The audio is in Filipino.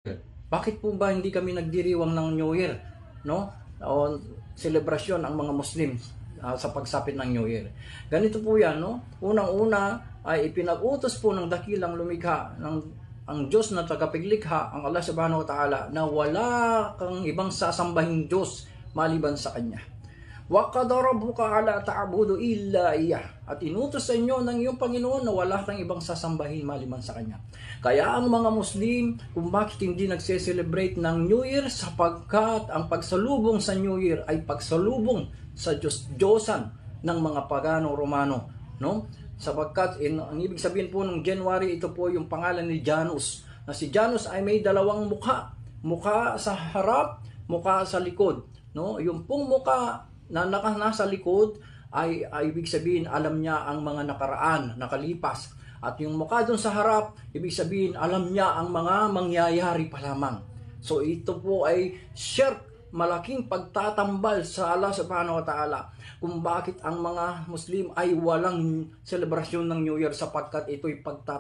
Bakit po ba hindi kami nagdiriwang ng New Year, no? O selebrasyon ang mga Muslim sa pagsapit ng New Year. Ganito po 'yan, no? Unang-una ay ipinag-utos po ng dakilang lumikha ng ang Diyos na tagapaglikha, ang Allah Subhanahu wa Ta'ala, na wala kang ibang sasambahin Diyos maliban sa Kanya. Wa qadara rabbuka ala ta'budu illa iyyah. At inutos sa inyo ng iyong Panginoon na wala kang ibang sasambahin maliban sa Kanya. Kaya ang mga Muslim, kung bakit hindi nagse-celebrate ng New Year, sapagkat ang pagsalubong sa New Year ay pagsalubong sa Diyos-Diyosan ng mga pagano Romano, no? Sapagkat ang ibig sabihin po ng January, ito po yung pangalan ni Janus, na si Janus ay may dalawang mukha, mukha sa harap, mukha sa likod, no? Yung pong mukha na nasa likod ay ibig sabihin alam niya ang mga nakaraan, nakalipas. At yung mukha doon sa harap, ibig sabihin alam niya ang mga mangyayari pa lamang. So ito po ay malaking pagtatambal sa Allah Subhanahu wa Ta'ala kung bakit ang mga Muslim ay walang selebrasyon ng New Year, sapagkat ito'y pagtatambal